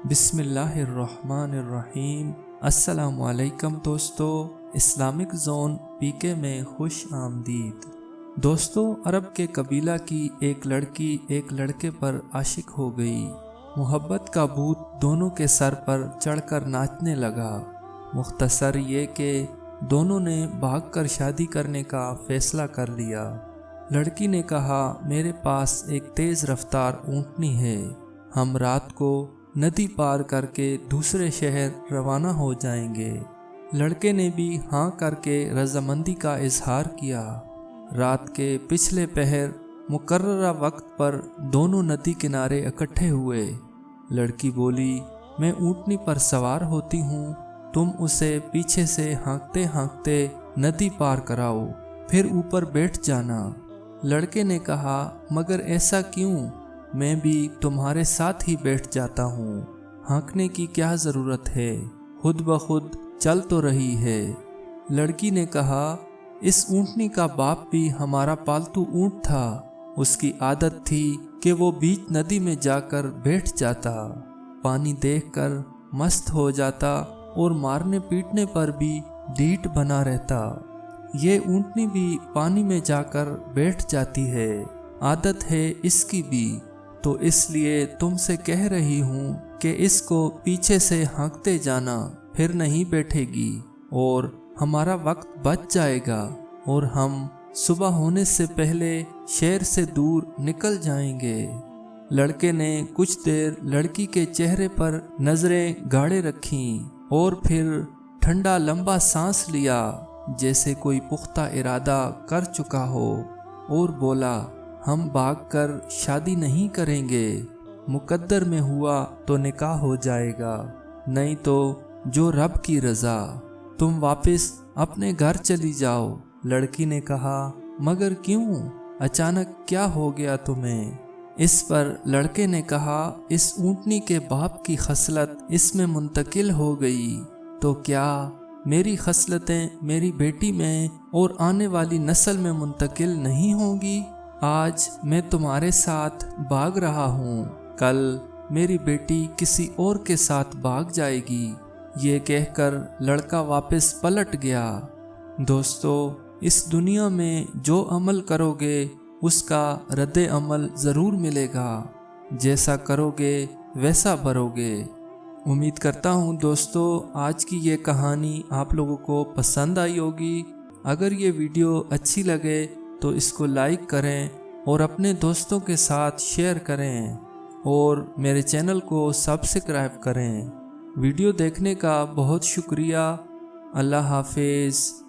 बिस्मिल्लाहिर्रहमानिर्रहीम। अस्सलामु अलैकुम दोस्तों, इस्लामिक जोन पीके में खुश आमदीद। दोस्तों, अरब के कबीला की एक लड़की एक लड़के पर आशिक हो गई। मोहब्बत का भूत दोनों के सर पर चढ़कर नाचने लगा। मुख्तसर ये कि दोनों ने भागकर शादी करने का फैसला कर लिया। लड़की ने कहा, मेरे पास एक तेज़ रफ्तार ऊँटनी है, हम रात को नदी पार करके दूसरे शहर रवाना हो जाएंगे। लड़के ने भी हाँ करके रजामंदी का इजहार किया। रात के पिछले पहर मुकर्ररा वक्त पर दोनों नदी किनारे इकट्ठे हुए। लड़की बोली, मैं ऊँटनी पर सवार होती हूँ, तुम उसे पीछे से हाँकते हाँकते नदी पार कराओ, फिर ऊपर बैठ जाना। लड़के ने कहा, मगर ऐसा क्यों, मैं भी तुम्हारे साथ ही बैठ जाता हूँ, हाँकने की क्या ज़रूरत है, खुद ब खुद चल तो रही है। लड़की ने कहा, इस ऊँटनी का बाप भी हमारा पालतू ऊँट था, उसकी आदत थी कि वो बीच नदी में जाकर बैठ जाता, पानी देखकर मस्त हो जाता और मारने पीटने पर भी ढीठ बना रहता। ये ऊँटनी भी पानी में जाकर बैठ जाती है, आदत है इसकी भी, तो इसलिए तुमसे कह रही हूँ कि इसको पीछे से हाँकते जाना, फिर नहीं बैठेगी और हमारा वक्त बच जाएगा और हम सुबह होने से पहले शहर से दूर निकल जाएंगे। लड़के ने कुछ देर लड़की के चेहरे पर नजरें गाड़े रखीं और फिर ठंडा लंबा सांस लिया जैसे कोई पुख्ता इरादा कर चुका हो और बोला, हम भागकर शादी नहीं करेंगे, मुकद्दर में हुआ तो निकाह हो जाएगा, नहीं तो जो रब की रज़ा, तुम वापस अपने घर चली जाओ। लड़की ने कहा, मगर क्यों, अचानक क्या हो गया तुम्हें? इस पर लड़के ने कहा, इस ऊँटनी के बाप की खसलत इसमें मुंतकिल हो गई, तो क्या मेरी खसलतें मेरी बेटी में और आने वाली नस्ल में मुंतकिल नहीं होंगी? आज मैं तुम्हारे साथ भाग रहा हूँ, कल मेरी बेटी किसी और के साथ भाग जाएगी। ये कहकर लड़का वापस पलट गया। दोस्तों, इस दुनिया में जो अमल करोगे उसका रद्द अमल ज़रूर मिलेगा, जैसा करोगे वैसा भरोगे। उम्मीद करता हूँ दोस्तों, आज की ये कहानी आप लोगों को पसंद आई होगी। अगर ये वीडियो अच्छी लगे तो इसको लाइक करें और अपने दोस्तों के साथ शेयर करें और मेरे चैनल को सब्सक्राइब करें। वीडियो देखने का बहुत शुक्रिया। अल्लाह हाफिज़।